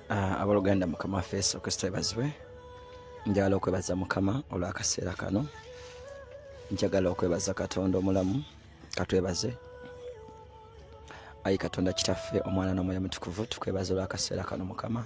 Abaluganda mukama feeso Kristo ebazibwe. Njagala okwebaza mukama olw'akaseera kano. Njagala okwebaza Katonda omulamu. Katwebaze. Ayi Katonda kitaffe omwana n'omwoyo mutukuvu tukwebaza olw'akaseera kano mukama.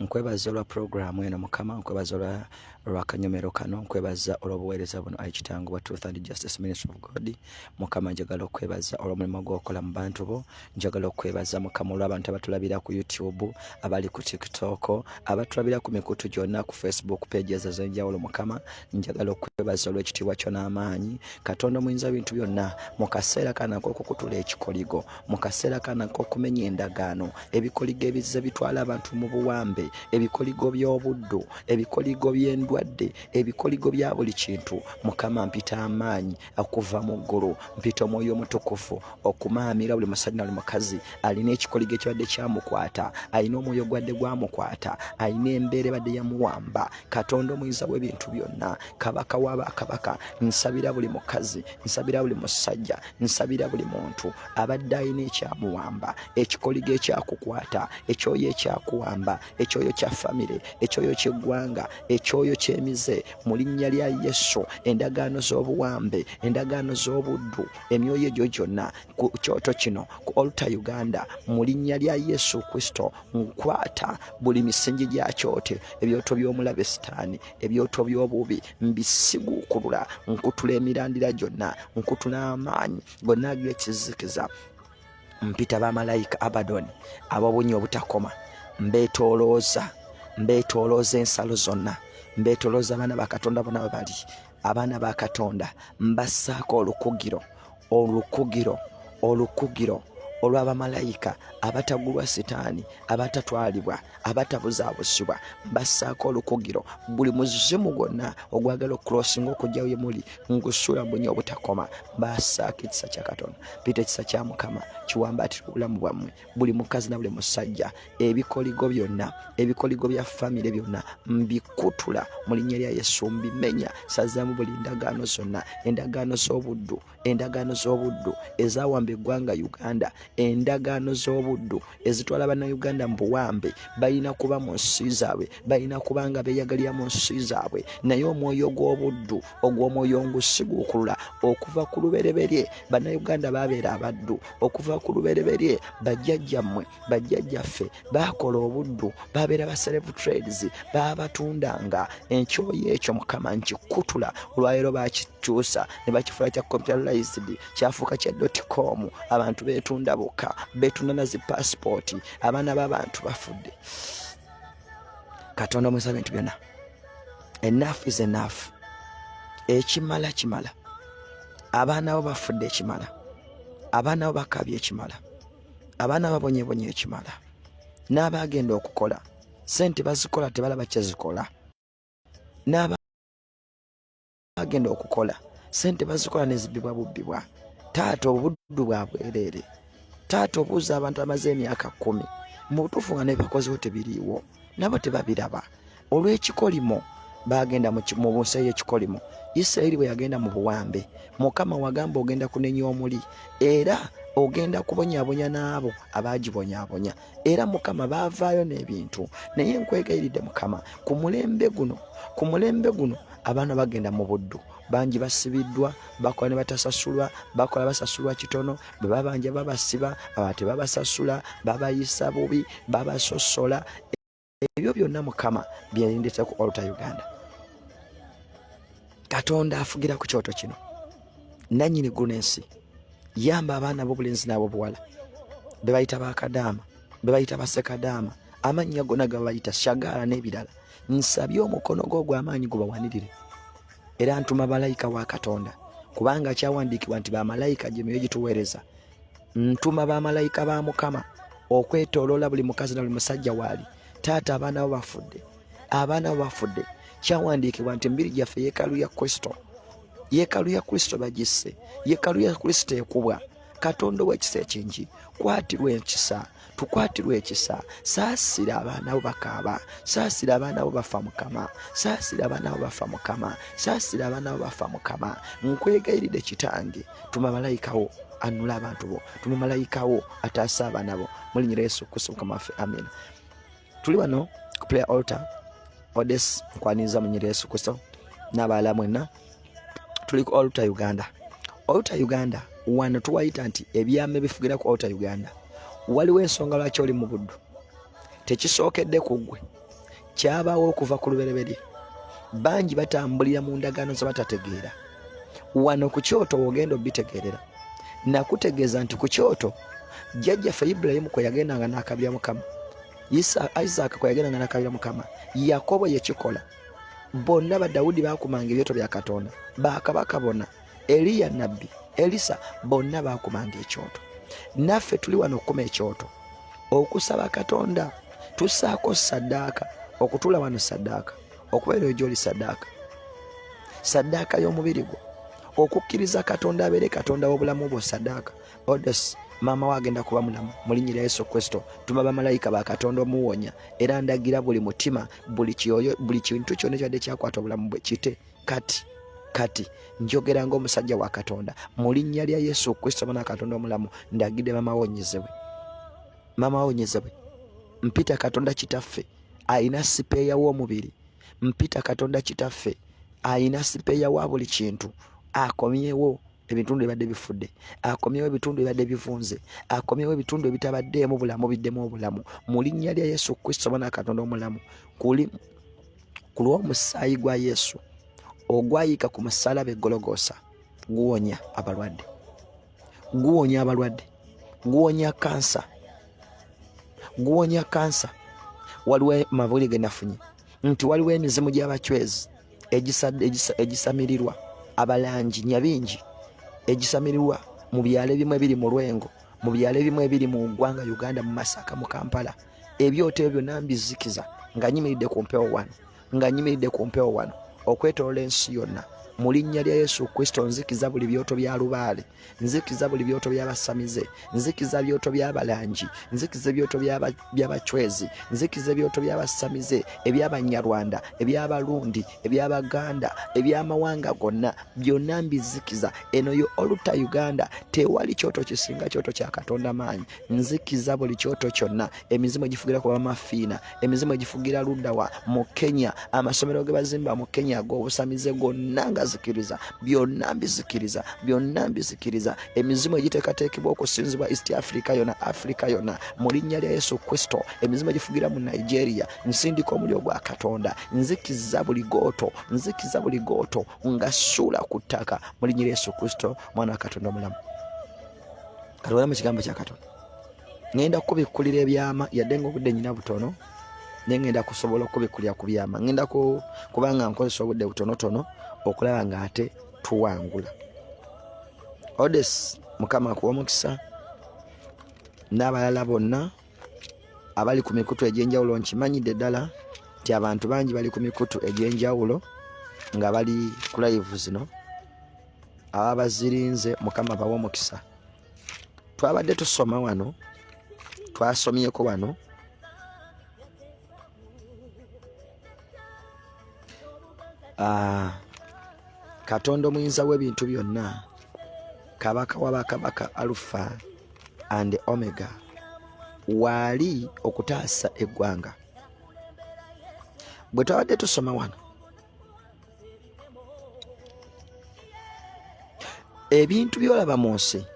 Nkwebaza olwa programu eno mukama. Nkwebaza olwa kanyomero kano. Nkwebaza olw'obuweereza buno ayi kitango wa Truth and Justice Ministry of God. Mukama njagala okwebaza olw'omulimu gw'okola mu bantu bo. Njagala okwebaza mukama olw'abantu abatulabira ku YouTube, abali ku TikTok, abatulabira ku mikutu gyonna ku Facebook pages ez'enjawulo mukama. Njagala okwebaza olw'ekitiibwa kyo n'amaanyi. Katonda omuyinza bintu byonna mu kaseera kana k'okukutula ekikoligo, mu kaseera kana k'okumenya endagaano, ebikoligo ebizze bitwala abantu mu buwambe, ebikoligo by'obuddu, ebikoligo by'endwadde, ebikoligo bya buli kintu. Mukama mpita amaanyi okuva mu ggulu, mpita omwoyo omutukufu okumaamira buli musajja na buli mukazi alina ekikoligo ekibadde kyamukwata, alina omwoyo gwadde gwamukwata, alina embeera ebadde yamuwamba. Katonda omuyinza w'ebintu byonna, kabaka w'abakabaka, nsabira buli mukazi, nsabira buli musajja, nsabira buli muntu abadde alina ekyamuwamba, ekikoligo ekyakukwata, ekyoyo ekyakuwamba, ekyoyo kya famire, ekyoyo ky'eggwanga, ekyoyo ky'emize, mu linnya lya Yesu. Endagaano z'obuwambe, endagaano z'obuddu, emyoyo egyo gyonna ku kyoto kino ku Altar Uganda, mu linnya lya Yesu Kristo nkwata buli misingi gya kyote, ebyoto by'omulabe Sitaani, ebyoto by'obubi mbisiguukulula, nkutula emirandira gyonna, nkutula amaanyi gonna ag'ekizikiza. Mpita bamalayika Abadoni ab'obunnya obutakoma, mbeetolooza ensalo zonna, mbeetolooza abaana ba Katonda bonna bwe bali, abaana ba Katonda mbassaako olukugiro olw'abamalayika abatagulwa Sitaani, abatatwalibwa, abatabuzaabusibwa, mbassaako olukugiro. Buli muzimu gwonna ogwagala okulosinga okujja we muli ngusuula mu bunnya obutakoma, mbassaako ekisa kya Katonda. Mpita ekisa kya Mukama kiwambaatire obulamu bwammwe, buli mukazi na buli musajja. Ebikoligo byonna, ebikoligo bya famire byonna mbikutula mu linnya lya Yesu, mbimenya. Sazaamu buli ndagaano zonna, endagaano z'obuddu ezaawamba eggwanga Uganda, endagaano z'obuddu ezitwala bannayuganda mu buwambe. Balina kuba mu nsi zaabwe, balina kuba nga beeyagalira mu nsi zaabwe, naye omwoyo gw'obuddu ogw'omwoyo ngusiguukulula okuva ku lubereberye. Bannayuganda baabeera abaddu okuva ku lubereberye. Bajjajjaffe baakola obuddu, baabeera ba slave trades, baabatundanga. Ekyoyo ekyo Mukama nkikutula olwaleero bakikyusa ne bakifuula kya computerized, kyafuuka kya .com. Abantu beetunda bokka, beetunda na zi passport, abaana b'abantu bafudde. Katonda omuyinza bintu byonna, enough is enough. Ekimala kimala. Abaana bo bafudde ekimala, abaana bo bakabye ekimala, abaana babonyebonye ekimala. N'abagenda okukola sente bazikola tebalaba kyezikola, n'abagenda okukola sente bazikola nezibbibwa. Taata obuddu bwa bwereere, taata obuuza abantu amaze emyaka 10 mu butuufu nga nebakozeho tebiriiwo, nabo tebabiraba. Olw'ekikolimo bagenda mu nsi y'ekikolimo. Isirayiri bwe yagenda mu buwambe, Mukama wagamba ogenda kunenya omuli era ogenda kubonyaabonya n'abo abaagibonyaabonya, era Mukama baavaayo n'ebintu. Naye nkwegayiridde Mukama, ku mulembe guno abaana bagenda mu buddu, bangi basibiddwa, bakola ne batasasulwa, bakola basasulwa kitono, bwe babanja babasiba, abate babasasula, babayisa bubi, babasosola. Ebyo byonna Mukama byendeta ku Altar Uganda. Katonda afugira ku kyoto kino, nannyini gunensi, yamba abaana b'obulenzi n'ab'obuwala be bayita bakadaama, be bayita basekadaama, amannya gonna gabayita Shagaala n'ebirala. Nsabye omukono gwo ogw'amaanyi gubawanirire, era ntuma malayika wa Katonda, kubanga kyawandiikibwa nti bamalayika gye myoyo gituweereza. Ntuma bamalayika ba Mukama okwetooloola buli mukazi na buli musajja waali. Taata abaana bo bafudde, kyawandiikibwa nti embiri gyaffe yeekaalu ya Kristo bagisse, yeekaalu ya Kristo ekubwa. Katonda w'ekisa ekingi, tukwatirwe ekisa. Saasira abaana bo bakaaba, saasira abaana bo bafa Mukama, saasira abaana bo bafa Mukama, saasira abaana bo bafa Mukama. Nkwegayiridde Kitange, tuma malayika wo anula abantu bo, tuma malayika wo ataasa abaana bo, mu linnya lya Yesu Kristo Mukama waffe, amen. tuli wano ku prayer altar odes nkwaniza mu nyiri Yesu Kristo n'abalala mwenna tuli ku altar Uganda. Altar Uganda wano tuwayita nti ebyama bifugira ku altar Uganda. Waliwo ensonga lwaki oli mu buddu tekisookedde ku ggwe, kyabaawo okuva ku lubereberye. Bangi batambulira mu ndagaano ze batategeera. Wano ku kyoto ogenda obitegeerera. Nakutegeeza nti ku kyoto jjajjaffe Ibulayimu kwe yagendanga n'akabira Mukama, Isaac kwe yagendanga n'akabira Mukama, Yakobo yekikola. Bonna ba Dawudi baakumanga ebyoto bya Katonda, bakabaka bonna, Eliya nabbi, Elisa bonna baakumanga ekyoto. Naffe tuli wano okukuma ekyoto okusaba Katonda, tussaako saddaaka, okutula wano saddaaka, okubeera gy'oli saddaaka, saddaaka y'omubiri gwo, okukkiriza Katonda abeere Katonda w'obulamu bwo saddaaka. Odes maama we agenda kuba mulamu mu linnya lya Yesu Kristo. Tuma bamalayika ba Katonda omuwonya era ndagira buli mutima, buli kyoyo, buli kintu kyonna kyadde kyakwata obulamu bwe kite kati njogera ng'omusajja wa Katonda mu linnya lya Yesu Kristo mwana Katonda omulamu. Ndagidde maama wonyezebwe. Mpita Katonda kitaffe ayina sipeeya w'omubiri. Mpita Katonda kitaffe ayina sipeeya wa buli kintu. Akomyewo ebitundu ebadde bifudde, akomyewo ebitundu ebadde bivunze, akomyewo ebitundu ebitabaddeemu bulamu biddemu obulamu mu linnya lya Yesu Kristo mwana Katonda omulamu. Ku lw'omusaayi gwa Yesu ogwayika ku musaalaba Gologoosa guwonya abalwadde, guwonya kansa. Waliwo mabuli ge nafunye nti waliwo emizimu gy'abacwezi egisamirirwa, abalangi nyabingi egisamirirwa mu byalo ebimu ebiri mu Lwengo, mu byalo ebimu ebiri mu ggwanga Uganda, mu Masaka, mu Kampala. Ebyoto ebyo nambizikiza nga nyimiridde ku mpewo wano okwetolola ensi yonna mu linnya lya Yesu Kristo. Nzikiza buli byoto bya Lubaale, nzikiza buli byoto by'abasamize, nzikiza byoto by'abalangi, nzikiza byoto by'abacwezi, nzikiza byoto by'abasamize, eby'Abanyarwanda, eby'Abalundi, eby'Abaganda, eby'amawanga gonna, byonna mbizikiza. Eno yo altar Uganda tewali kyoto kisinga kyoto kya Katonda maanyi. Nzikiza buli kyoto kyonna, emizimu egifugira ku bamafiina, emizimu egifugira luddawa mu Kenya, amasomero ge bazimba mu Kenya ag'obusamize gonna zikiriza, byonna mbizikiriza. Emizimu egiteekateekebwa okusinzibwa East Africa yonna, Africa yonna mu linnya lya Yesu Kristo. Emizimu egifugira mu Nigeria, nsindika omuliro gwa Katonda. Nzikiza buli gooto nga ssuula ku ttaka mu linnya lya Yesu Kristo mwana wa Katonda omulamu. Katuwala mu kigambo kya Katonda. Ngenda kubikkulira ebyama yadde ng'obudde nyina butono, ngenda kusobola okubikkulira ku byama. Ngenda kubanga nkozesa obudde butonotono okulaba nga ate tuwangula. Odes Mukama akuwa omukisa n'abalala bonna abali ku mikutu egy'enjawulo. Nkimanyidde ddala nti abantu bangi bali ku mikutu egy'enjawulo nga bali ku live zino. Abazirinze Mukama bawa omukisa. Twabadde tusoma wano, twasomyeko wano Katonda omuyinza w'ebintu byonna, kabaka w'abakabaka, Alpha and Omega, waali okutaasa eggwanga. Bwe twabadde tusoma wano ebintu byolaba mu nsi,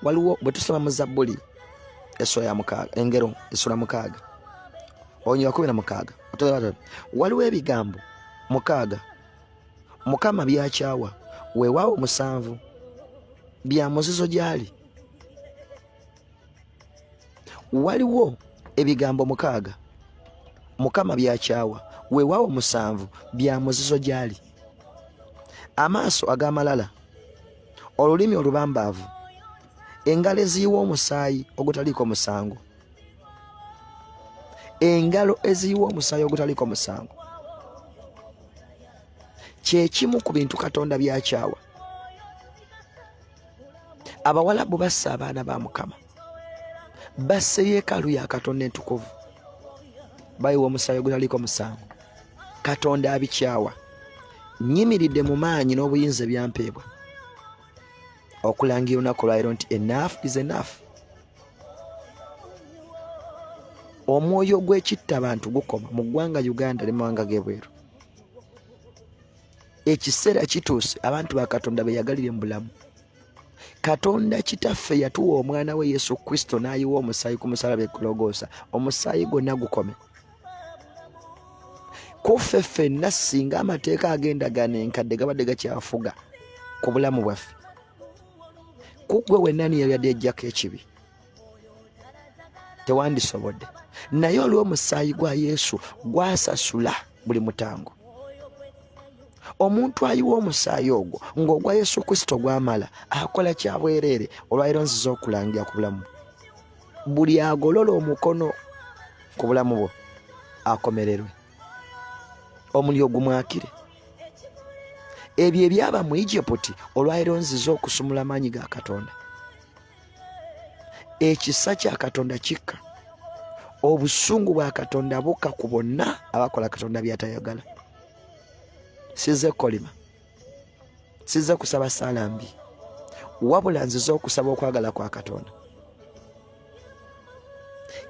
waliwo bwe tusoma mu Zabbuli essula ya 6 engero essula 6 onyo 16 waliwo ebigambo 6 Mukama byakyawa, weewaawo 7 bya muzizo gyali. Waliwo ebigambo 6 Mukama byakyawa, weewaawo 7 bya muzizo gyali. Amaaso ag'amalala, olulimi olubambaavu, engalo eziyiwa omusaayi ogutaliiko musango, engalo eziyiwa omusaayi ogutaliiko musango. Kye kimu ku bintu Katonda byakyawa. Abawalabu bassa abaana ba Mukama, basse yeekaalu ya Katonda entukuvu, bayiwa omusaayi ogutaliiko musango. Katonda abikyawa. Nyimiridde mu maanyi n'obuyinza ebyampeebwa okulangira olunaku lwa leero nti enough is enough. omwoyo gw'ekitta abantu gukoma mu ggwanga Uganda ne mawanga g'ebweru. Ekiseera kituuse abantu ba Katonda beyagalire mu bulamu. Katonda kitaffe yatuwa omwana we Yesu Kristo n'ayiwa omusaayi ku musaalaba e Gologoosa, omusaayi gwonna gukome. Kuffe ffenna singa amateeka agenda ganenkadde gabadde gakyafuga ku bulamu bwaffe, kuggwe wenna niyo yadde ejjako ekibi tewandisobodde, naye olw'omusaayi gwa Yesu gwasasula buli mutango. Omuntu ayiwa omusaayi ogwo ng'ogwa Yesu Kristo gwamala akola kya bwereere olwaleero nziza okulangira ku bulamu. Buli agolola omukono ku bulamu bwo akomererwe, omuliro gumwakire. Ebyo ebyaba mu Egypt olwaleero nziza okusumula amaanyi ga Katonda. Ekisa kya Katonda kikka, obusungu bwa Katonda bukka ku bonna abakola Katonda by'atayagala. Sizze kolima, sizze kusaba ssaala mbi, wabula nziza okusaba okwagala kwa Katonda.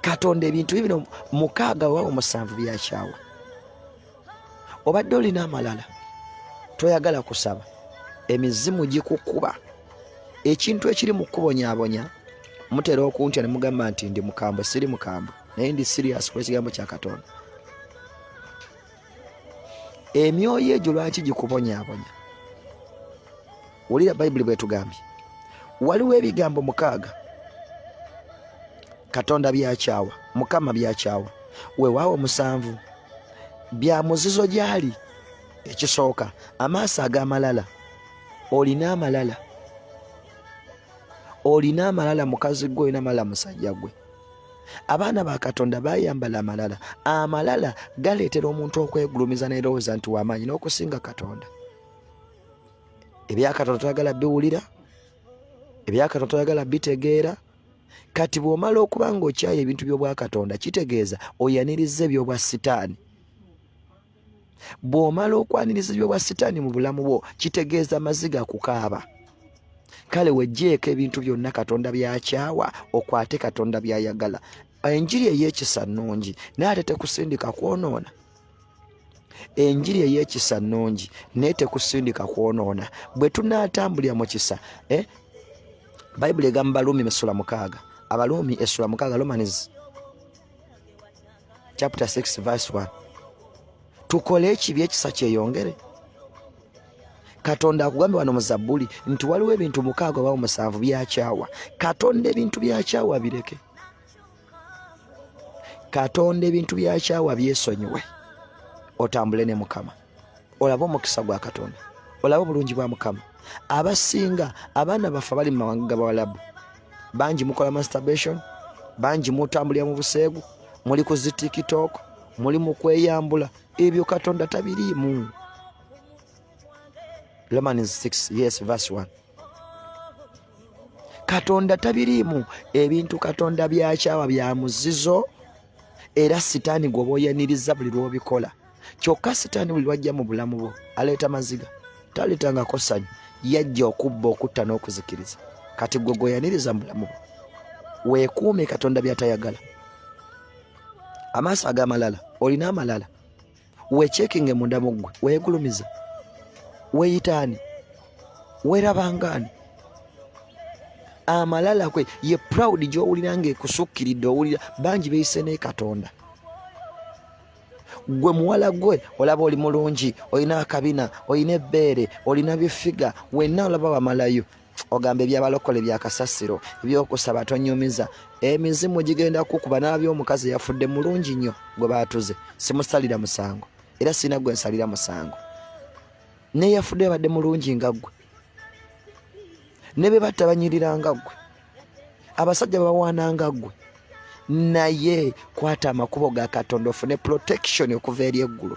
Katonda ebintu bibino 6 oba 7 byakyawa. Obadde olina amalala toyagala kusaba, emizimu gikukuba. Ekintu ekiri mu kubonyaabonya mutera okuntya ne mugamba nti ndi mukambwe. Siri mukambwe, naye ndi serious ku ekigambo kya Katonda. Emyoyo egyo lwaki gikubonyaabonya? Wulira Bayibuli bwetugambye, waliwo ebigambo 6 Katonda byakyawa, Mukama byakyawa, weewaawo 7 bya muzizo gyali. Ekisooka, amaaso ag'amalala. Olina amalala, olina amalala mukazi gwe, olina amalala musajja gwe. Abaana ba Katonda bayambala amalala. Amalala galeetera omuntu okwegulumiza n'erowooza nti w'amaanyi n'okusinga Katonda. Ebya Katonda toyagala biwulira, ebya Katonda toyagala bitegeera. Kati bw'omala okuba ng'okyaye ebintu by'obwa Katonda, kitegeeza oyaniriza eby'obwa Sitaani. Bw'omala okwaniriza eby'obwa Sitaani mu bulamu bwo, kitegeeza maziga kukaaba. Kale wejjeeko ebintu byonna Katonda byakyawa, okwate Katonda byayagala. Enjiri ey'ekisa nnungi naye ate tekusindika kwonoona. Enjiri ey'ekisa nnungi naye tekusindika kwonoona. Bwe tunaatambulira mu kisa, Bayibuli egamba Baluumi essula 6, Abaluumi essula 6, Romans chapter 6 verse 1. Tukole ekibi ekisa kyeyongere. Katonda akugambye wano mu Zabbuli nti waliwo ebintu 6 oba 7 byakyawa. Katonda ebintu byakyawa bireke. Katonda ebintu byakyawa byesonyiwe, otambule ne Mukama, olabe omukisa gwa Katonda, olabe obulungi bwa Mukama. Abasinga abaana baffe bali mu mawanga g'Abawalabu, bangi mukola masturbation, bangi mutambulira mu buseegu, muli ku zi TikTok, muli mu kweyambula. Ebyo Katonda tabiriimu. Romans 6 yes verse 1. Katonda tabiriimu. Ebintu Katonda byakyawa bya muzizo, era Sitaani gwe oyaniriza buli lw'obikola. Kyokka Sitaani buli lwajja mu bulamu bwo aleeta maziga, taleetangako ssanyu, yajja okubba, okutta n'okuzikiriza. Kati gwe gweyaniriza mu bulamu bwo, weekuume Katonda by'atayagala. Amaaso ag'amalala, olina amalala, weekyekinge munda mu ggwe, weegulumiza, weeyitaani, weerabangaani. Amalala kwe ye proud gy'owulira ng'ekusukkiridde, owulira bangi beeyise ne Katonda. Gwe muwala gwe olaba oli mulungi, olina akabina, olina ebbeere, olina bifiga, wenna olaba wamalayo. Ogamba ebyabalokole bya kasasiro, ebyokusaba tonyumiza. Emizimu gigenda kukuba. Nalabye omukazi yafudde mulungi nnyo gwe baatuze, simusalira musango, era sina gwe nsalira musango. Ne yafudde badde mulungi nga ggwe, ne be batta banyirira nga ggwe, abasajja babawaana nga ggwe. Naye kwata amakubo ga Katonda ofune protection okuva eri eggulu.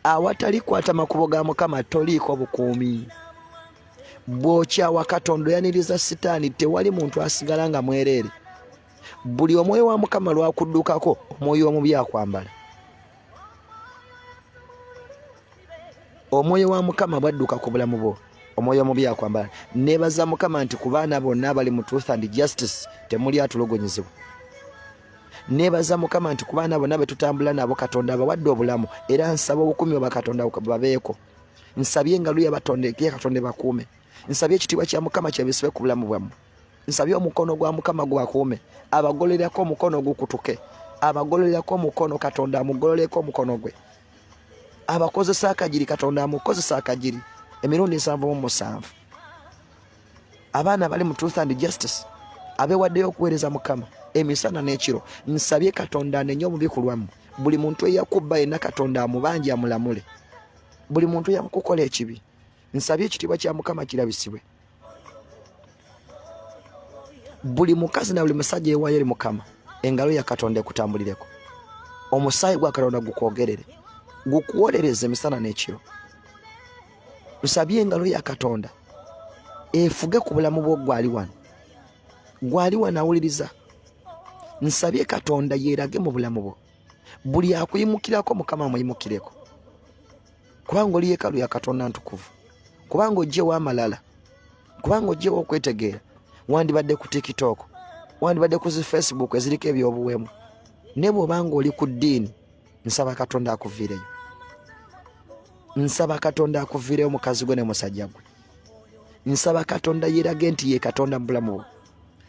Awatali kwata amakubo ga Mukama toliiko bukuumi. Bw'okyawa Katonda oyaniriza Sitaani, tewali muntu asigala nga mwereere. Buli omwoyo wa Mukama lwakuddukako, omwoyo omubi akwambala. Omwoyo wa Mukama bwadduka ku bulamu bwo, omwoyo omubi akwambala. Neebaza Mukama nti ku baana bonna abali mu Truth and Justice temuli atulogonyezebwa. nebaza Mukama nti ku baana bonna be tutambula nabo Katonda abawadde obulamu era nsaba obukuumi bwa Katonda babeeko. Nsabye engalo y'abatondeke Katonda bakuume. Nsabye ekitiibwa kya Mukama kyebisibe ku bulamu bwammwe. Nsabye omukono gwa Mukama gwakuume. Abagolerako omukono gukutuke. Abagolerako omukono Katonda amugololeko omukono gwe. Abakozesa akagiri Katonda amukozesa akagiri. Emirundi 7 abaana bali mu Truth and Justice abeewaddeyo okuweereza Mukama emisana n'ekiro. Nsabye Katonda anenye omubi ku lwammwe. Buli muntu eyakubba yenna Katonda amubanje amulamule. Buli muntu yamukukola ekibi. Nsabye ekitiibwa kya Mukama kirabisibwe. Buli mukazi na buli musajja ewaayo eri Mukama engalo ya Katonda ekutambulireko. Omusaayi gwa Katonda gukwogerere gukuwolereze emisana n'ekiro. Nsabye engalo ya Katonda efuge ku bulamu bwo gwali wano awuliriza. Nsabye Katonda yeerage mu bulamu bwo. Buli akuyimukirako Mukama amuyimukireko. Kubanga oli yeekaalu ya Katonda ntukuvu. Kubanga oggyewo amalala. Kubanga oggyewo okwetegeera. Wandibadde ku TikTok. Wandibadde ku Facebook eziriko ebyobuwemu. Ne bw'obanga oli ku ddiini, nsaba Katonda akuviireyo. Nsaba Katonda akuviireyo mukazi gwe ne musajja gwe. Nsaba Katonda yeerage nti ye Katonda mu bulamu bwo.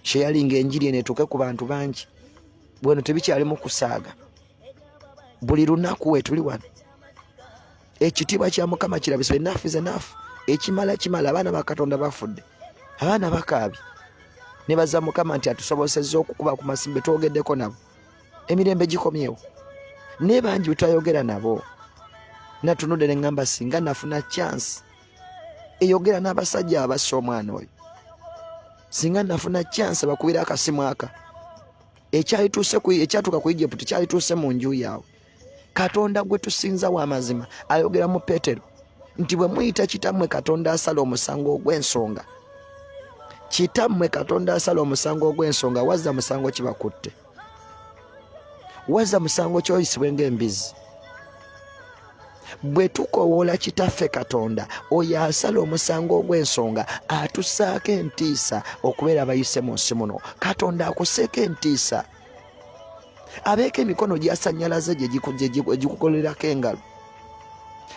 Sheyalinga enjiri eno etuuke ku bantu bangi. Bweno tebikyali mu kusaaga. Buli lunaku we tuli wano. Ekitiibwa kya Mukama kirabisibwe. Enough is enough. Ekimala kimala. Abaana ba Katonda bafudde. Abaana bakaabye. Ne baza Mukama nti atusobosezza okukuba ku masimbe twogeddeko nabo. Emirembe gikomyewo. Ne bangi bwe twayogera nabo. Natunudde ne ngamba singa nafuna chance eyogera n'abasajja abassa omwana oyo. Singa nafuna chance bakubira akasimu aka. Ekyatuuka ku Egypt kyalituuse mu nju yaabwe. Katonda gwe tusinza wa mazima ayogera mu Petero nti bwe muyita kitammwe Katonda asala omusango ogw'ensonga. Kitammwe Katonda asala omusango ogw'ensonga wazza musango kibakutte. Wazza musango kyoyisibwe ng'embizi. Bwe tukowoola kitaffe Katonda oyo asala omusango ogw'ensonga atussaako entiisa okubeera abayise mu nsi muno. Katonda akusseeko entiisa. Abeeko emikono gy'asannyalaze gye gikukolerako engalo.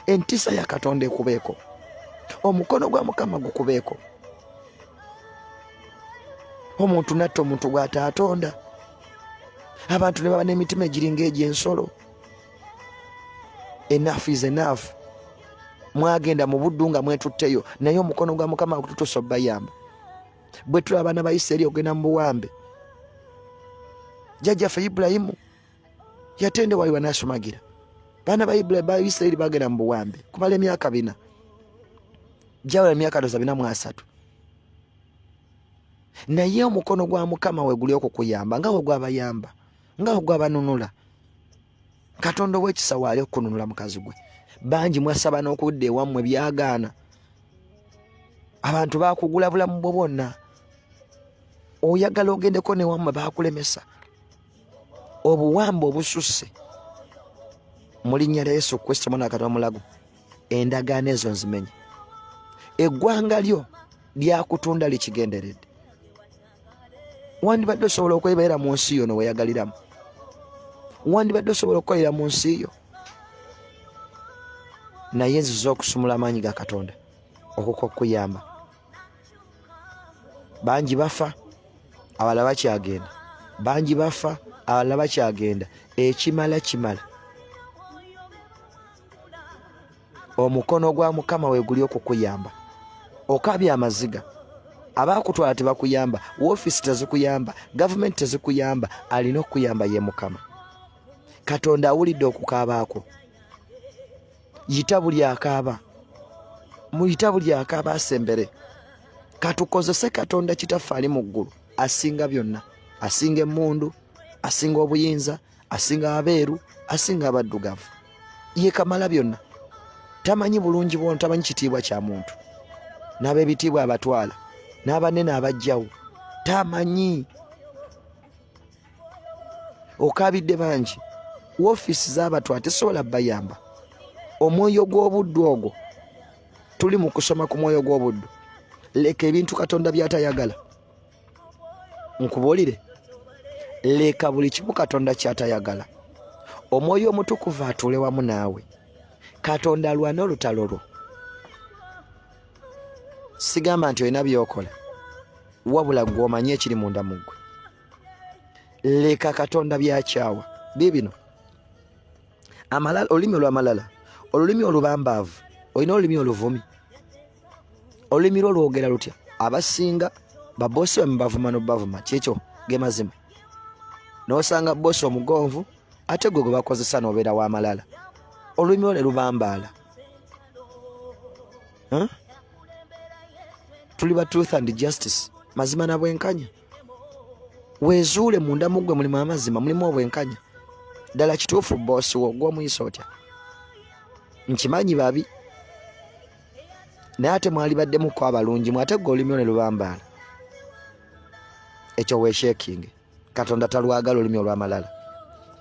Entiisa ya Katonda ekubeeko. Omukono gwa Mukama gukubeeko. Omuntu natta omuntu gw'ataatonda. Abantu ne baba n'emitima egiringa egy'ensolo. Enough is enough. Mwagenda mu buddu nga mwetutteyo naye omukono gwa Mukama gututusa bayamba. Bwe tuli abaana ba Isirayiri ogenda mu buwambe. Jjajjaffe Ibulayimu yatendewalibwa n'asumagira. Baana ba Isirayiri bagenda mu buwambe kumala emyaka 4. Jawula emyaka 43. Naye omukono gwa Mukama we guli okukuyamba nga we gwabayamba nga we gwabanunula. Katonda w'ekisa waali okununula mukazi gwe. Bangi mwasaba n'okudda ewammwe byagaana. Abantu baakugula bulamu bwo bwonna. Oyagala ogendeko n'ewammwe baakulemesa. Obuwambe obususse mu linnya lya Yesu Kristo Mwana wa Katonda mulago. Endagaano ezo nzimenye. Eggwanga lyo lyakutunda likigenderedde. Wandibadde osobola okwebeera mu nsi yo n'oweyagaliramu. Wandibadde osobola okukolera mu nsi yo. Naye nziza okusumula amaanyi ga Katonda okukuyamba. Bangi bafa abalala bakyagenda. Bangi bafa abalala bakyagenda. Ekimala kimala. Omukono gwa Mukama we guli okukuyamba. Okabya amaziga. Abaakutwala tebakuyamba. Woofiisi tezikuyamba. Gavumenti tezikuyamba. Alina okukuyamba ye Mukama. Katonda awulidde okukaabaako. Yita buli akaaba. Muyita buli akaaba asembere. Katukozese Katonda kitaffe ali mu ggulu. Asinga byonna. Asinga emmundu. Asinga obuyinza. Asinga abeeru. Asinga abaddugavu. Ye kamala byonna. Tamanyi bulungi bw'ono, tamanyi kitiibwa kya muntu. N'ab'ebitiibwa abatwala. N'abanene abajjawo. Tamanyi. Okaabidde bangi. Woofiisi z'abatwala tesobola bayamba. Omwoyo gw'obuddu ogwo. Tuli mu kusoma ku mwoyo gw'obuddu. Leka ebintu Katonda by'atayagala. Nkubuulire. leka buli kimu Katonda kyatayagala. Omwoyo omutukuvu atuule wamu naawe. Katonda alwana olutalo lwo. Sigamba nti olina byokola, wabula gw'omanyi ekiri munda mu ggwe. Leka Katonda byakyawa. Bibino amalala, olulimi olw'amalala, olulimi olubambaavu, olina olulimi oluvumi. Olulimi lwo lwogera lutya? Abasinga babosi bamwe bavuma n'obavuma, kyekyo ge mazima. N'osanga bosi omugonvu ate gwe bakozesa n'obeera w'amalala. Olulimi olwo lubambaala. Tuli ba truth and justice, mazima na bwenkanya. Wezuule munda mu ggwe mulimu amazima, mulimu obwenkanya. Ddala kituufu bosi wo gw'omuyisa otya? Nkimanyi babi, naye ate mwali baddemukko abalungi, ate gwe olulimi olwo lubambaala. Ekyo weesheekinge. Katonda talwagala olulimi olw'amalala.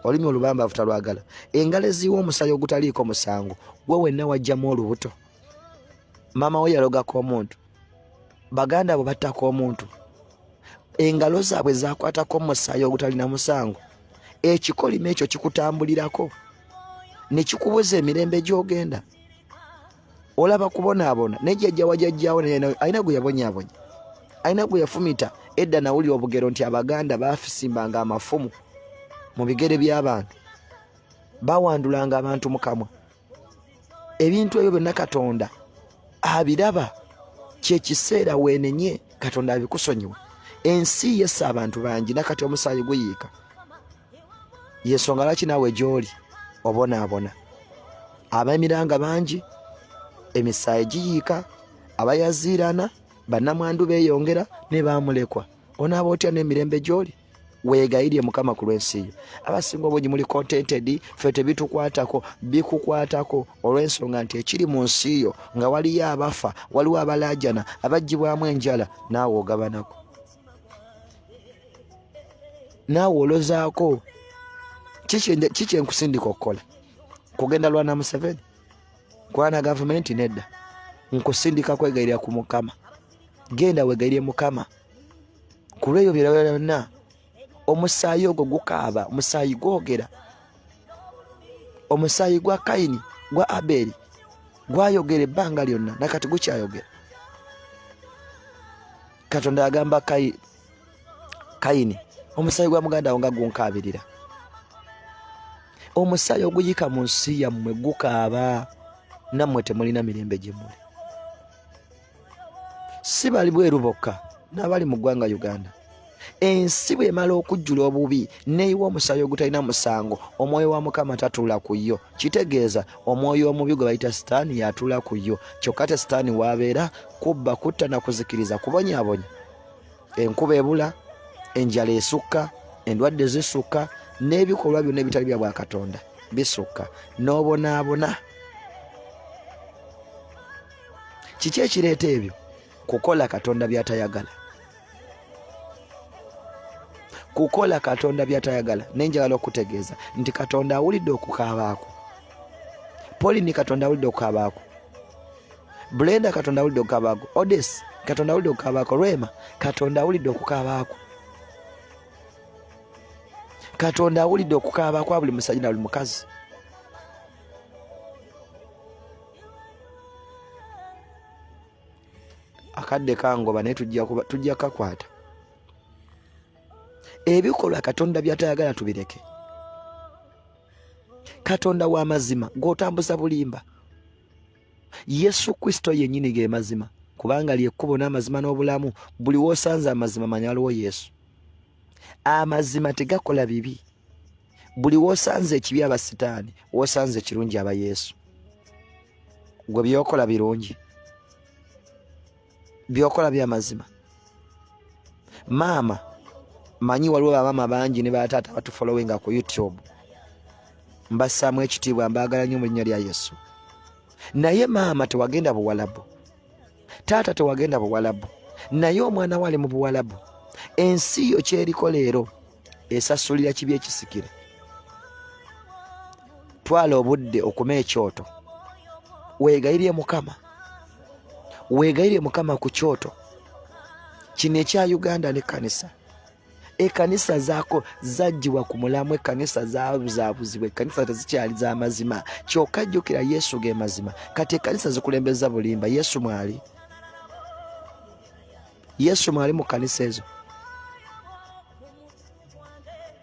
Olulimi olubambaavu talwagala. Engalo eziiwa omusaayi ogutaliiko musango, gwe wenna wajjamu olubuto. Maama we yalogako omuntu, baganda bo battako omuntu, engalo zaabwe zakwatako omusaayi ogutalina musango. Ekikolimo ekyo kikutambulirako ne kikubuza emirembe gy'ogenda. Olaba kubonaabona ne jjajja wa jjajjaawo alina gwe yabonyaabonya, alina gwe yafumita. Edda nawulira obugero nti Abaganda baafisimbanga amafumu mu bigere by'abantu, bawandulanga abantu mu kamwa. Ebintu ebyo byonna Katonda abiraba. Kye kiseera weenenye, Katonda abikusonyiwa. Ensi yessa abantu bangi, nakati omusaayi guyiika. Yensonga lwaki naawe gy'oli obonaabona. Ab'emiranga bangi, emisaayi giyiika, abayaziirana, bannamwandu beeyongera ne baamulekwa. Onaaba otya n'emirembe gy'oli? Weegayirye Mukama ku lw'ensi yo. Abasinga obungi muli contented, ffe tebitukwatako, bikukwatako olw'ensonga nti ekiri mu nsi yo nga waliyo abafa, waliwo abalaajana, abaggyibwamu enjala, naawe ogabanako. Naawe olozaako. Kiki enkusindika okukola? Kugenda lwana Museveni? Kwana gavumenti? Nedda. Nkusindika kwegayirira ku Mukama. Genda wegayirye Mukama. Ku lw'ebyo byonna omusaayi ogwo gukaaba, omusaayi gwogera. Omusaayi gwa Kayini, gwa Aberi gwayogera ebbanga lyonna, nakati gukyayogera. Katonda agamba Kayini, omusaayi gwa muganda wo nga gunkaabirira. Omusaayi oguyika mu nsi yammwe gukaaba, nammwe temulina mirembe gye muli. Si bali bweru bokka, n'abali mu ggwanga Uganda. Ensi bw'emala okujjula obubi neeyiwa omusaayi ogutalina musango, omwoyo wa Mukama tatuula ku yo. Kitegeeza omwoyo omubi gwe bayita Sitaani yatuula ku yo. Kyokka te Sitaani waabeera kubba, kutta na kuzikiriza, kubonyaabonya. Enkuba ebula, enjala esukka, endwadde zisukka, n'ebikolwa byonna ebitali bya bwa Katonda bisukka, n'obonaabona. Kiki ekireeta ebyo? Kukola Katonda byatayagala. Kukola Katonda byatayagala. Nenjagala okutegeeza nti Katonda awulidde okukaaba kwo. Pauline Katonda awulidde okukaaba kwo. Brenda Katonda awulidde okukaaba kwo. Odess Katonda awulidde okukaaba kwo. Rwema Katonda awulidde okukaaba kwo. Katonda awulidde okukaaba kwa buli musajja na buli mukazi. Akadde kangoba naye tujja kakwata. Ebikolwa Katonda byatayagala tubireke. Katonda w'amazima gw'otambuza bulimba. Yesu Kristo yennyini ge mazima, kubanga ly'ekkubo n'amazima n'obulamu. Buli w'osanze amazima manya waliwo Yesu. Amazima tegakola bibi. Buli w'osanze ekibi aba Sitaani, w'osanze ekirungi aba Yesu. Gwe byokola birungi, byokola by'amazima. Maama, manyi waliwo bamaama bangi ne bataata batufollowinga ku YouTube. Mbassaamu ekitiibwa, mbaagala nnyo mu linnya lya Yesu. Naye maama tewagenda Buwalabu, taata tewagenda Buwalabu, naye omwana we ali mu Buwalabu. Ensi yo kyeriko leero esasulira kibi ekisikire. Twala obudde okuma ekyoto, weegayirye Mukama, weegayirye Mukama ku kyoto kino ekya Uganda n'ekkanisa. Ekkanisa zaako zaggyibwa ku mulamu, ekkanisa zaabuzibwa, ekkanisa tezikyali za mazima. Kyokka jjukira Yesu ge mazima. Kati ekkanisa zikulembeza bulimba. Yesu mwali? Yesu mwali mu kkanisa ezo?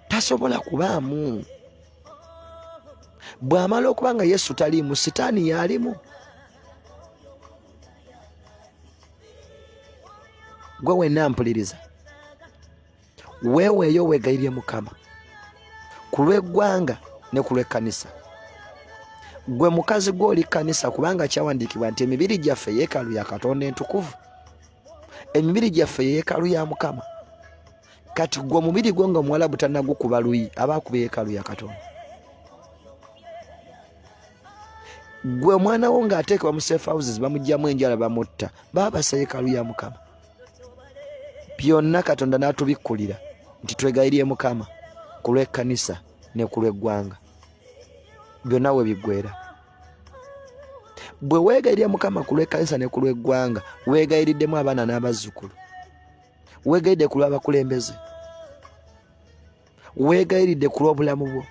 Tasobola kubaamu. Bw'amala okuba nga Yesu taliimu, Sitaani y'alimu. Gwe wenna mpuliriza, weeweeyo weegayirye Mukama ku lw'eggwanga ne ku lw'ekkanisa. Gwe mukazi gw'oli kkanisa, kubanga kyawandiikibwa nti emibiri gyaffe yeekaalu ya Katonda entukuvu. Emibiri gyaffe yeekaalu ya Mukama. Kati gwe omubiri gwo nga Omuwarabu tannagukuba luyi, aba akuba yeekaalu ya Katonda. Gwe omwana wo ng'ateekebwa mu safe houses, bamuggyamu enjala bamutta, baba bassa yeekaalu ya Mukama. Byonna Katonda n'atubikkulira nti twegayirye Mukama ku lw'ekkanisa ne ku lw'eggwanga. Byonna we biggwera. Bwe weegayirye Mukama ku lw'ekkanisa ne ku lw'eggwanga, weegayiriddemu abaana n'abazzukulu, weegayiridde ku lw'abakulembeze, weegayiridde ku lw'obulamu bwo.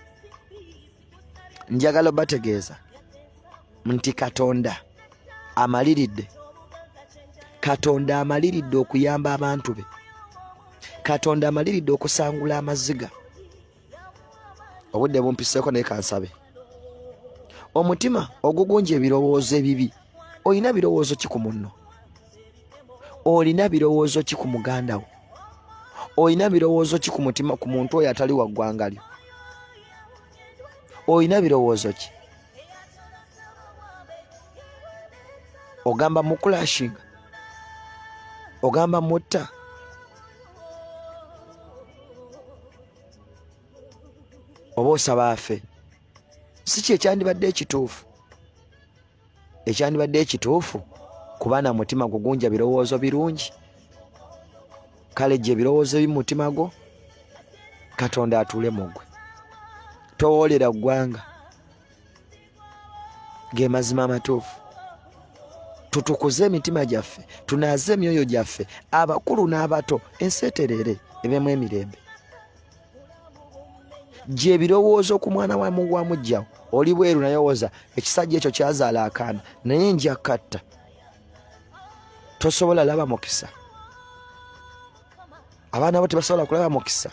Njagala bategeeza nti Katonda amaliridde. Katonda amaliridde okuyamba abantu be. Katonda amaliridde okusangula amaziga. Obudde bumpiseeko naye kansabe. Omutima ogugunja ebirowoozo ebibi, olina birowoozo ki ku munno? Olina birowoozo ki ku muganda wo? Olina birowoozo ki ku mutima ku muntu oyo atali wa ggwanga lyo? Olina birowoozo ki? Ogamba mukulashinga? Ogamba mutta? Oba osaba afe? Si kye ekyandibadde ekituufu. Ekyandibadde ekituufu kuba na mutima gugunja birowoozo birungi. Kale gye birowoozo ebi mutima gwo, Katonda atuule mu gwe. Towoolera ggwanga. Ge mazima amatuufu. Tutukuze emitima gyaffe, tunaaze emyoyo gyaffe, abakulu n'abato, ensi eterere ebemu emirembe. Gye birowoozo ku mwana wa mugjawo, oli bweru nayowooza ekisajja ekyo kyazaala akaana, naye nja katta. Tosobola laba mukisa. Abaana bo tebasobola kulaba mukisa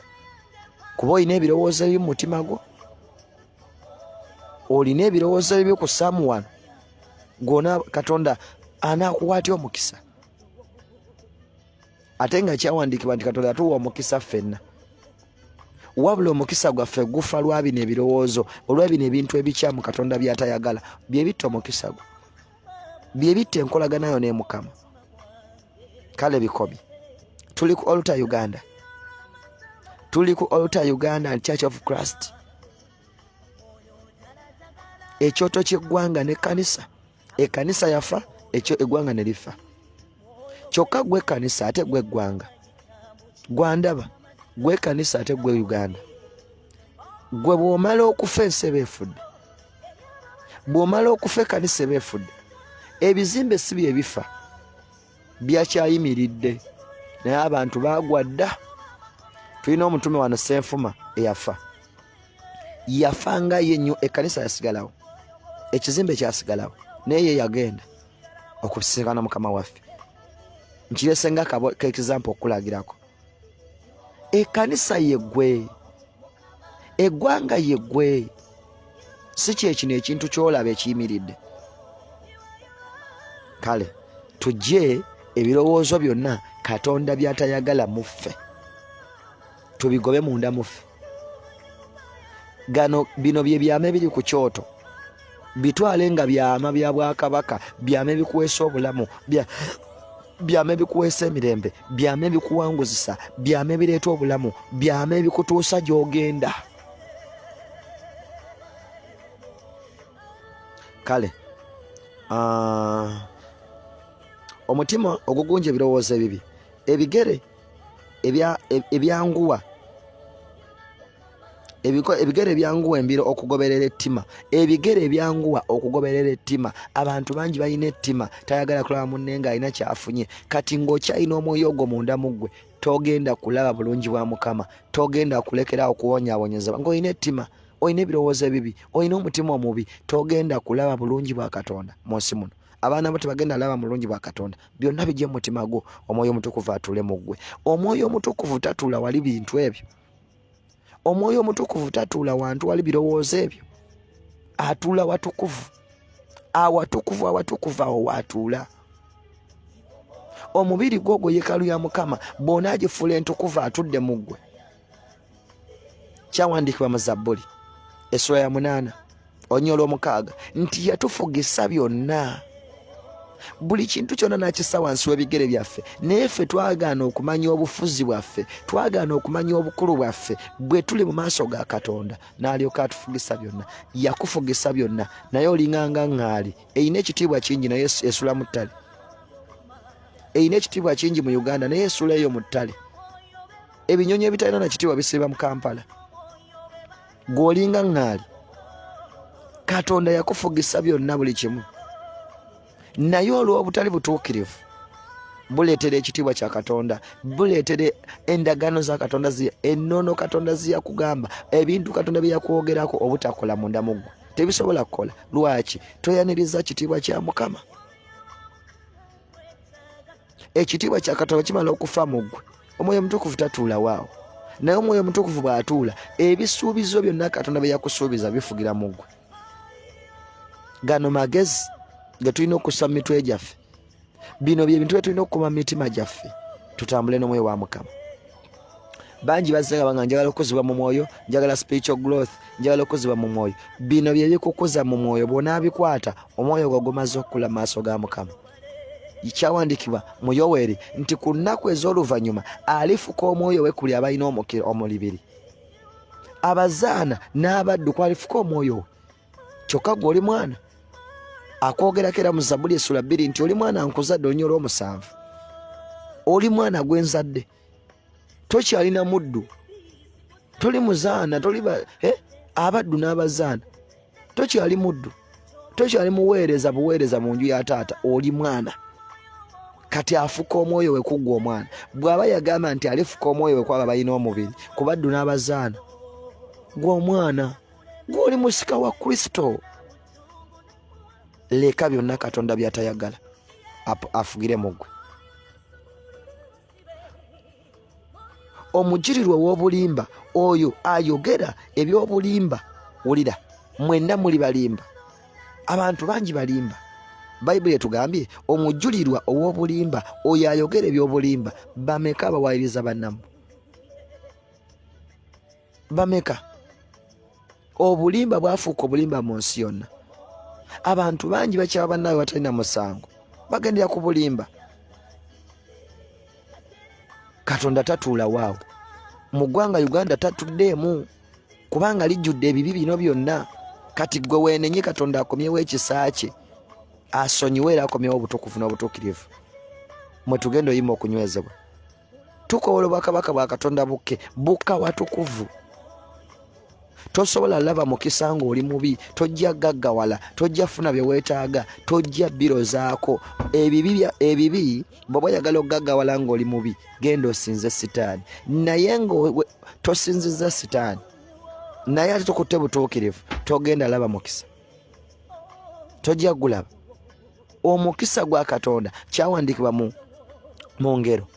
kuba olina ebirowoozo ebibi mu mutima gwo. Olina ebirowoozo ebibi ku Saamu wano, gwona Katonda anaakuwa atya omukisa? Ate nga kyawandiikibwa nti Katonda atuwa omukisa ffenna. Wabula omukisa gwaffe gufa lwa bino ebirowoozo, olwa bino ebintu ebikyamu Katonda by'atayagala, bye bitta omukisa gwo, bye bitta enkolaganayo ne Mukama. Kale bikomi. Tuli ku Altar Uganda. Tuli ku Altar Uganda Church of Christ. Ekyoto ky'eggwanga n'ekkanisa. Ekkanisa yafa, ekyo eggwanga ne lifa. Kyokka gwe ekkanisa ate gwe eggwanga. Gwandaba, gwe ekkanisa ate gwe Uganda. Gwe bw'omala okufa ensi eba efudde. Bw'omala okufa ekkanisa eba efudde. Ebizimbe si bye bifa, byakyayimiridde, naye abantu baagwa dda. Tulina omutume wano Ssenfuma eyafa. Yafa nga ye nnyo, ekkanisa yasigalawo, ekizimbe kyasigalawo, naye ye yagenda okusisinkana Mukama waffe. Nkirese nga k'ekizampu okulagirako. Ekkanisa ye ggwe, eggwanga ye ggwe, si kyekino ekintu ky'olaba ekiyimiridde. Kale tujje ebirowoozo byonna Katonda by'atayagala muffe, tubigobe munda muffe. Bino bye byama ebiri ku kyoto, bitwale nga byama bya Bwakabaka, byama ebikuweesa obulamu, byama ebikuweesa emirembe, byama ebikuwanguzisa, byama ebireeta obulamu, byama ebikutuusa gy'ogenda. Kale omutima ogugunja ebirowoozo ebibi, ebigere ebyanguwa, ebigere ebyanguwa embiro okugoberera ettima, ebigere ebyanguwa okugoberera ettima. Abantu bangi balina ettima, tayagala kulaba munne ng'alina kyafunye. Kati ng'okyalina omwoyo ogwo munda mu ggwe, togenda kulaba bulungi bwa Mukama, togenda kulekerawo kuwonyaawonyeza ng'olina ettima, olina ebirowoozo ebibi, olina omutima omubi, togenda kulaba bulungi bwa Katonda mu nsi muno. Abaana bo tebagenda laba mulungi bwa Katonda, byonna bijje mu mutima gwo, Omwoyo Omutukuvu atuule mu ggwe. Omwoyo Omutukuvu tatuula wali bintu ebyo. Omwoyo Omutukuvu tatuula wantu wali birowoozo ebyo. Atuula watukuvu. Awatukuvu awo waatuula. Omubiri gw'ogwo yeekaalu ya Mukama, bw'ona agifuula entukuvu atudde mu ggwe. Kyawandiikibwa mu Zabbuli essula ya 8 olunyolo 6 nti yatufugisa byonna. Buli kintu kyonna n'akissa wansi w'ebigere byaffe, naye ffe twagaana okumanya obufuzi bwaffe, twagaana okumanya obukulu bwaffe bwe tuli mu maaso ga Katonda, n'alyoka atufugisa byonna. Yakufugisa byonna, naye olinganga ŋŋaali eyina ekitiibwa kingi naye esula mu ttale. Eyina ekitiibwa kingi mu Uganda naye esula eyo mu ttale. Ebinyonyi ebitalina na kitiibwa bisiiba mu Kampala. Gw'olinga ŋŋaali. Katonda yakufugisa byonna buli kimu. Naye olw'obutali butuukirivu buleetera ekitiibwa kya Katonda, buleetera endagaano za Katonda ennono Katonda ziyakugamba, ebintu Katonda bye yakwogerako obutakola munda mu ggwe tebisobola kukola. Lwaki? Toyaniriza kitiibwa kya Mukama. Ekitiibwa kya Katonda kimala okufa mu ggwe, Omwoyo Omutukuvu tatuula waawo. Naye Omwoyo Omutukuvu bw'atuula, ebisuubizo byonna Katonda bye yakusuubiza bifugira mu ggwe. Gano magezi ge tulina okussa mu mitwe gyaffe. Bino bye bintu bye tulina okukuuma mu mitima gyaffe, tutambule n'Omwoyo wa Mukama. Bangi bazzenga nga njagala okukuzibwa mu mwoyo, njagala spiritual growth, njagala okukuzibwa mu mwoyo. Bino bye bikukuza mu mwoyo, bw'onaabikwata omwoyo gwo gumaze okukula mu maaso ga Mukama. Kyawandiikibwa mu Yoweri nti ku nnaku ez'oluvannyuma alifuka omwoyo we kuli abalina omulibiri. Abazaana n'abaddu kwalifuka omwoyo we. Kyokka gwe oli mwana. Akwogerako era mu Zabbuli essula 2 nti oli mwana nkuzadde olunyolo 7. Oli mwana gwe nzadde. Tokyalina muddu. Toli muzaana, toli abaddu n'abazaana. Tokyali muddu. Tokyali buweereza mu nju ya taata, oli mwana. Kati afuka omwoyo we kuggwa omwana. Bw'aba yagamba nti alifuka omwoyo we kwaba balina omubiri, ku baddu n'abazaana, gwe omwana, gw'oli musika wa Kristo. Leka byonna Katonda by'atayagala afugire mu ggwe. Omujjirirwa ow'obulimba oyo ayogera eby'obulimba, wulira, mwenna muli balimba. Abantu bangi balimba. Bayibuli etugambye omujjulirwa ow'obulimba oyo ayogera eby'obulimba. Bameka abawaliriza bannamu? Bameka? Obulimba bwafuuka obulimba mu nsi yonna. Abantu bangi bakyaba bannaabwe batalina musango, bagendera ku bulimba. Katonda tatuula waawo. Mu ggwanga Uganda tatuddeemu kubanga lijjudde ebibi bino byonna. Kati gwe weenenye Katonda akomyewo ekisa kye, asonyiwe era akomyewo obutukuvu n'obutuukirivu. Mwe tugenda oyima okunywezebwa. Tukowola obwakabaka bwa Katonda bukke, bukka watukuvu. Tosobola laba mukisa ng'oli mubi, tojja gaggawala, tojja funa bye weetaaga, tojja biro zaako. Ebibi bw'oba oyagala okugaggawala ng'oli mubi, genda osinze Sitaani. Naye tosinziza Sitaani, naye ate tokutte butuukirivu, togenda laba mukisa. Tojja gulaba. Omukisa gwa Katonda kyawandiikibwa mu ngero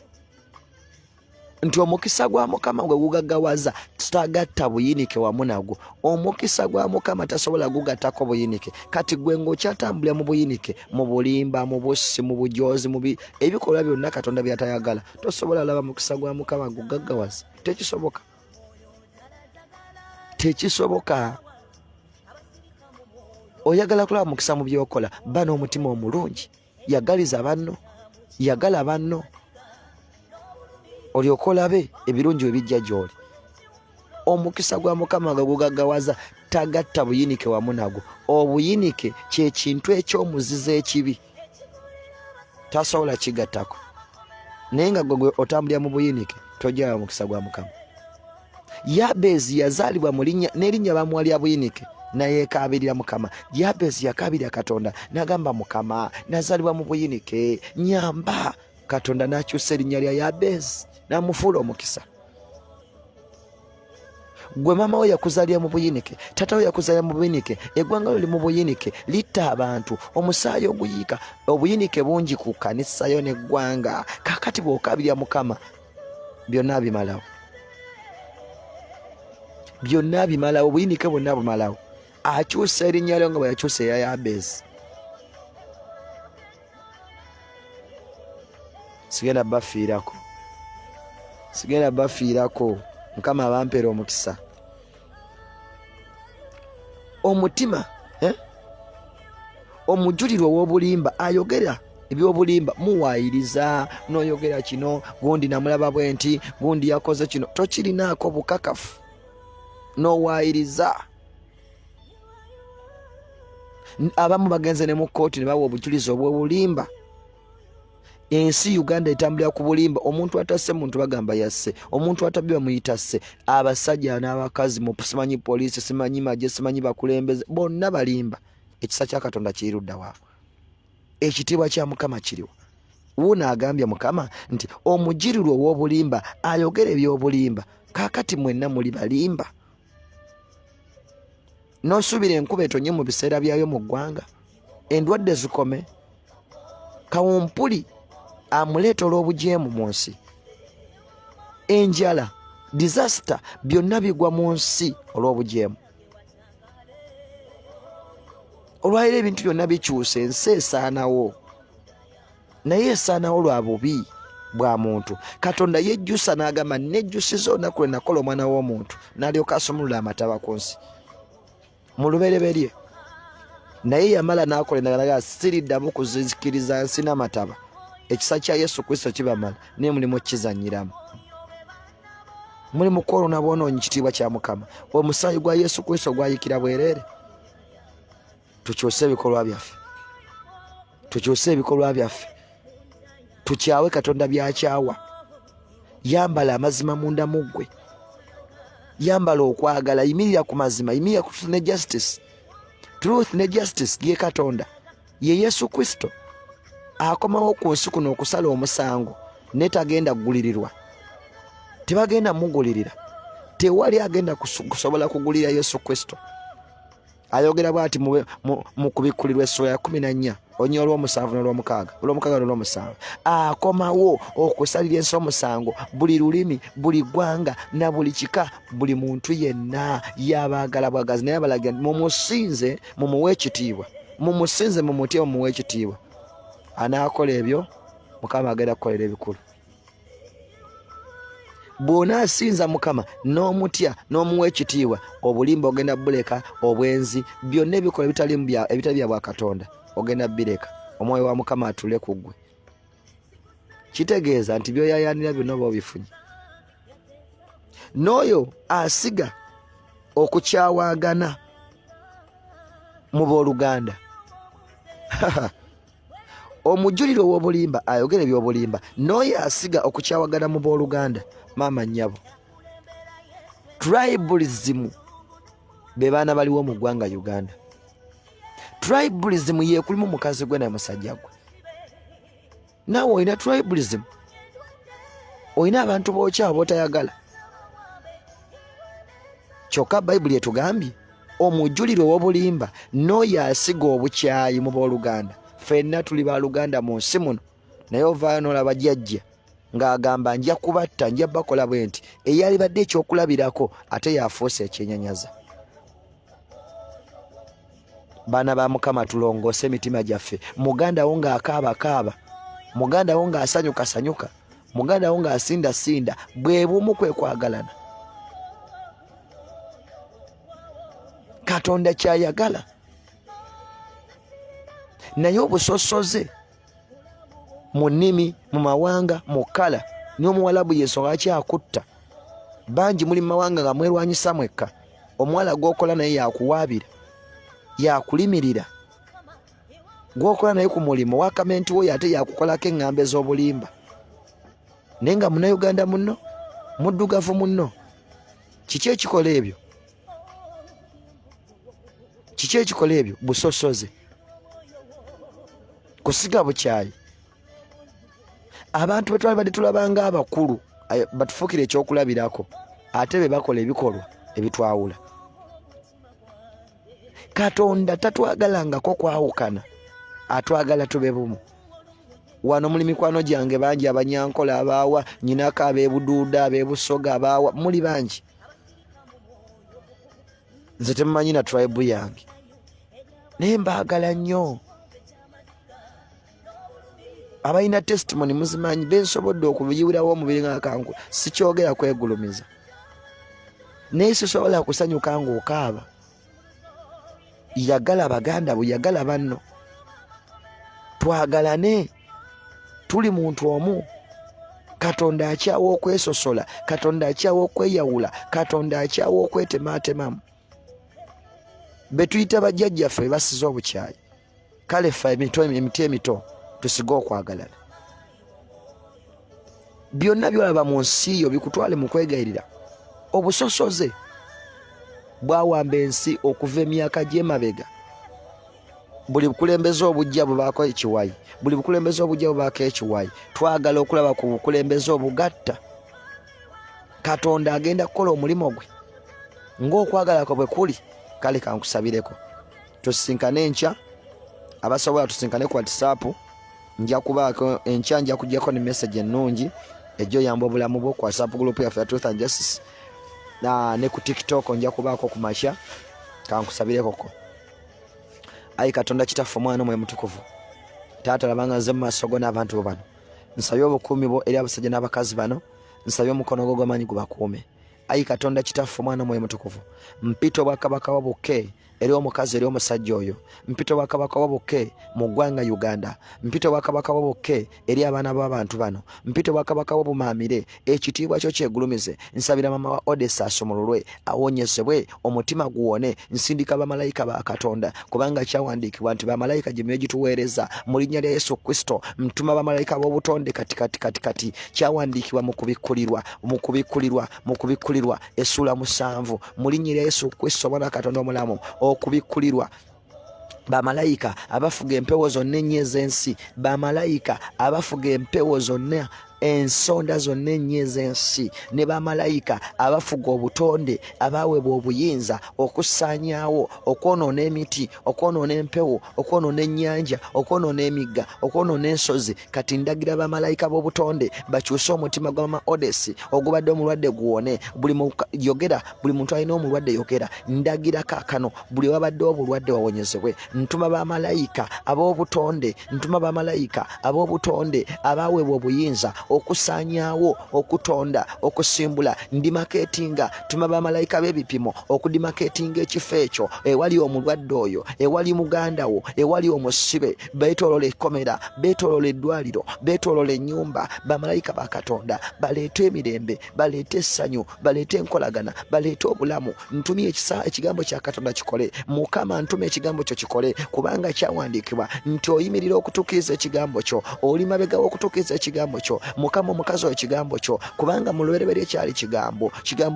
nti omukisa gwa Mukama gwe gugaggawaza, tutagatta buyinike wamu nagwo. Omukisa gwa Mukama tasobola gugattako buyinike. Kati gwe ng'okyatambulira mu buyinike, mu bulimba, mu bussi, mu bujoozi, ebikolwa byonna Katonda by'atayagala, tosobola laba mukisa gwa Mukama gugaggawaza. Tekisoboka. Tekisoboka. Oyagala kulaba mukisa mu byokola, ba n'omutima omulungi, yagaliza banno, yagala banno, olyoke olabe ebirungi ebijja gy'oli. Omukisa gwa Mukama nga gugaggawaza, tagatta buyinike wamu nagwo. Obuyinike kye kintu eky'omuzizo ekibi, tasobola kigattako. Naye nga gwe otambulira mu buyinike, tojja mukisa gwa Mukama. Yabezi yazaalibwa mu linnya n'erinnya bamuwa lya buyinike, naye yekaabirira Mukama. Yabezi yakaabirira Katonda n'agamba, Mukama, nazaalibwa mu buyinike, nyamba. Katonda n'akyusa erinnya lya Yabezi. namufuula omukisa. Gwe mama we yakuzaalira mu buyinike, tata we yakuzaalira mu buyinike, eggwanga lyo li mu buyinike, litta abantu, omusaayi oguyiika, obuyinike bungi ku kkanisa yo n'eggwanga. Kaakati bw'okabirya Mukama byonna bimalawo, byonna bimalawo, obuyinike bwonna bumalawo. Akyusa erinnya lyo nga bwe yakyusa eya Yabezi. Sigenda bafiirako, sigenda bafiirako. Mukama abampeera omukisa. Omutima omujulirwa ow'obulimba ayogera eby'obulimba, muwaayiriza n'oyogera kino, gundi namulaba bwenti, gundi yakoze kino, tokirinaako bukakafu, n'owaayiriza. Abamu bagenze ne mu kkooti ne bawa obujulizi obw'obulimba. Ensi Uganda etambulira ku bulimba. Omuntu atasse muntu bagamba yasse, omuntu atabbi bamuyita sse. Abasajja n'abakazi mu simanyi poliisi, simanyi magye, simanyi bakulembeze, bonna balimba. Ekisa kya Katonda kirudda waabwe, ekitiibwa kya Mukama kiriwa. Wuuno agambye Mukama nti omujirirwa ow'obulimba ayogera eby'obulimba. Kaakati mwenna muli balimba. N'osuubira enkuba etonye mu biseera byayo mu ggwanga, endwadde zikome, kawumpuli amuleeta olw'obujeemu mu nsi, enjala, disaster, byonna bigwa mu nsi olw'obujeemu. Olwaliro ebintu byonna bikyuse, ensi esaanawo, naye esaanawo lwa bubi bwa muntu. Katonda yejjusa n'agamba nejjusiza olunaku lwe nakola omwana w'omuntu, n'alyoka asumulula amataba ku nsi mu lubereberye. Naye yamala n'akola endagaano, siriddamu kuzikiriza nsi n'amataba. Ekisa kya Yesu Kristo kibamala, naye mulimu kizanyiramu, mulimu kwolona bwonoonyi kitiibwa kya Mukama. Omusaayi gwa Yesu Kristo gwayikira bwereere. Tukyuse ebikolwa byaffe, tukyuse ebikolwa byaffe, tukyawe Katonda byakyawa. Yambala amazima munda mu ggwe, yambala okwagala, yimirira ku mazima, yimirira ku truth ne justice. Truth ne justice ye Katonda, ye Yesu Kristo. Akomawo ku nsi kuno okusala omusango, ne tagenda kugulirirwa, tebagenda mugulirira. Tewali agenda kusobola kugulira Yesu Kristo. Ayogera bw'ati mu kubikkulirwa essula ya 14 onyya olw'omusanvu n'olw'omukaaga, olw'omukaaga n'olw'omusanvu. Akomawo okusalira ensi omusango buli lulimi, buli ggwanga na buli kika, buli muntu yenna yabaagala bwagazi. Naye abalagira mumusinze, mumuwe ekitiibwa, mumusinze, mumutye, mumuwe ekitiibwa. Anaakola ebyo Mukama agenda kukolera ebikulu. Bw'onaasinza Mukama n'omutya n'omuwa ekitiibwa, obulimba ogenda buleka, obwenzi, byonna ebikola ebitali bya bwa Katonda ogenda bireka. Omwoyo wa Mukama atule ku ggwe. Kitegeeza nti by'oyayaanira byonna oba obifunye. N'oyo asiga okukyawaagana mu booluganda, omujuliro ow'obulimba ayogera eby'obulimba. N'oyo asiga okukyawagana mu booluganda, maama nnyabo. Tribalism be baana baliwo mu ggwanga Uganda. Tribalism yeekulimu mukazi gwe na musajja gwe. Naawe olina tribalism, olina abantu bookyawa bootayagala. Kyokka Bayibuli etugambye omujuliro ow'obulimba n'oyo asiga obukyayi mu booluganda. Ffenna tuli baaluganda mu nsi muno, naye ovaayo n'olaba jjajja ng'agamba nja kubatta, nja bakola bwe nti, eyali badde ekyokulabirako ate yafuuse ekyenyanyaza. Baana ba Mukama tulongoose emitima gyaffe. Muganda wo ng'akaaba, muganda wo ng'asanyuka, muganda wo ng'asinda, bwe bumu kwe kwagalana. Katonda kyayagala. Naye obusosoze mu nnimi, mu mawanga, mu kkala, niyo Omuwalabu Yesu akyakutta. Bangi muli mu mawanga nga mwerwanyisa mwekka. Omuwala gw'okola naye yakuwaabira, yakulimirira. Gw'okola naye ku mulimu wakamenti wo ate yakukolako eŋŋambo ez'obulimba. Naye nga Munnayuganda munno, muddugavu munno, kiki ekikola ebyo? Kiki ekikola ebyo? Busosoze, kusiga bukyayi. Abantu bwe twali badde tulabanga abakulu batufukire ekyokulabirako ate be bakola ebikolwa ebitwawula. Katonda tatwagalangako kwawukana, atwagala tube bumu. Wano muli mikwano gyange bangi abanyankola abaawa, nyinako ab'ebuduuda, ab'ebusoga abaawa, muli bangi. Nze temumanyi na tribe yange naye mbaagala nnyo. Abalina testimony muzimanyi, bensobodde okubiyiwirawo omubiri nga kangu, sikyogera kwegulumiza. Naye sisobola kusanyuka ng'okaaba. Yagala baganda bo, yagala banno. Twagalane, tuli muntu omu. Katonda akyawa okwesosola, Katonda akyawa okweyawula, Katonda akyawa okwetematemamu. Betuyita bajjajjaffe basize obukyayi, kale ffe emiti emito tusiga okwagalana. Byonna byolaba mu nsi yo bikutwale mu kwegayirira. Obusosoze bwawamba ensi okuva emyaka gy'emabega. Buli bukulembeze obujja bubaako ekiwayi, buli bukulembeze obujja bubaako ekiwayi. Twagala okulaba ku bukulembeze obugatta. Katonda agenda kukola omulimu gwe ng'okwagala kwe bwe kuli. Kale kankusabireko tusisinkane enkya, abasobola tusinkane ku WhatsApp. Nja kubaako enkya, nja kujjako ne message ennungi ejjo yamba obulamu bwo ku WhatsApp group yaffe ya Truth and Justice, ne ku TikTok nja kubaako ku makya. Kankusabireko. Ayi Katonda Kitaffe, Omwana, Omwoyo Mutukuvu, Taata labanga nze mu maaso go n'abantu bo bano. Nsabye obukuumi bwo eri abasajja n'abakazi bano. Nsabye omukono gwo gw'amaanyi gubakuume. Ayi Katonda Kitaffe, Omwana, Omwoyo Mutukuvu, mpita obwakabaka bwo bukke eri omukazi eri omusajja oyo. Mpita obwakabaka bwo bukke mu ggwanga Uganda. Mpita obwakabaka bwo bukke eri abaana b'abantu bano. Mpita obwakabaka bwo bumaamire, ekitiibwa kyo kyegulumize. Nsabira mama wa Odessa asomololwe, awonyezebwe, omutima guwone. Nsindika bamalayika ba Katonda, kubanga kyawandiikibwa nti bamalayika gye gituweereza mu linnya lya Yesu Kristo. Ntuma bamalayika b'obutonde kati. Kyawandiikibwa mu kubikkulirwa essula 7 mu linnya lya Yesu Kristo, Omwana wa Katonda omulamu. Okubikkulirwa bamalayika abafuga empewo zonna ennya ez'ensi, bamalayika abafuga empewo zonna ensonda zonna ennya ez'ensi, ne bamalayika abafuga obutonde abaweebwa obuyinza okusaanyaawo, okwonoona emiti, okwonoona empewo, okwonoona ennyanja, okwonoona emigga, okwonoona ensozi. Kati ndagira bamalayika b'obutonde bakyuse omutima gwa mama Odesi ogubadde omulwadde guwone. Buli muntu alina omulwadde yogera. Ndagira kaakano buli wabadde obulwadde wawonyezebwe. Ntuma bamalayika ab'obutonde, abaweebwa obuyinza okusaanyaawo, okutonda, okusimbula. Ndimaketinga, tuma bamalayika b'ebipimo okudimaketinga ekifo ekyo ewali omulwadde oyo, ewali muganda wo, ewali omusibe. Beetoolola ekkomera, beetoolola eddwaliro, beetoolola ennyumba. Bamalayika ba Katonda baleete emirembe, baleete essanyu, baleete enkolagana, baleete obulamu. Ntumye ekigambo kya Katonda kikole. Mukama, ntuma ekigambo kyo kikole, kubanga kyawandiikibwa nti oyimirira okutuukiriza ekigambo kyo, oli mabega w'okutuukiriza ekigambo kyo. Mukama, omukazi oyo ekigambo kyo, kubanga mu lubereberye kyali kigambo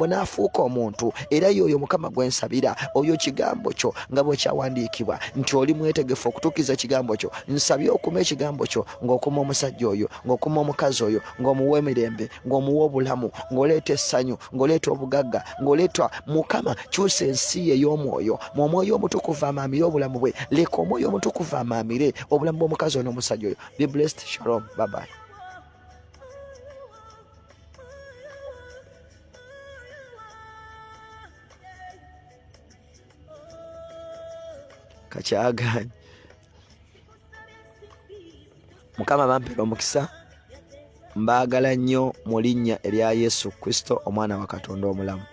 n'afuuka omuntu. Era y'oyo Mukama gwe nsabira, oyo kigambo kyo nga bwe kyawandiikibwa nti oli mwetegefu okutuukiriza ekigambo kyo. Nsabye okuma ekigambo kyo, ng'okuma omusajja oyo, ng'okuma omukazi oyo, ng'omuwa emirembe, ng'omuwa obulamu, ng'oleeta essanyu, ng'oleeta obugagga, ng'oleeta Mukama. Kyusa ensi ey'omwoyo, mu Omwoyo Omutukuvu amaamire obulamu bwe. Leka Omwoyo Omutukuvu amaamire obulamu bw'omukazi oyo n'omusajja oyo. Be blessed. Shalom. Bye bye. Kakyaganya. Mukama bampera omukisa. Mbaagala nnyo mu linnya erya Yesu Kristo, Omwana wa Katonda omulamu.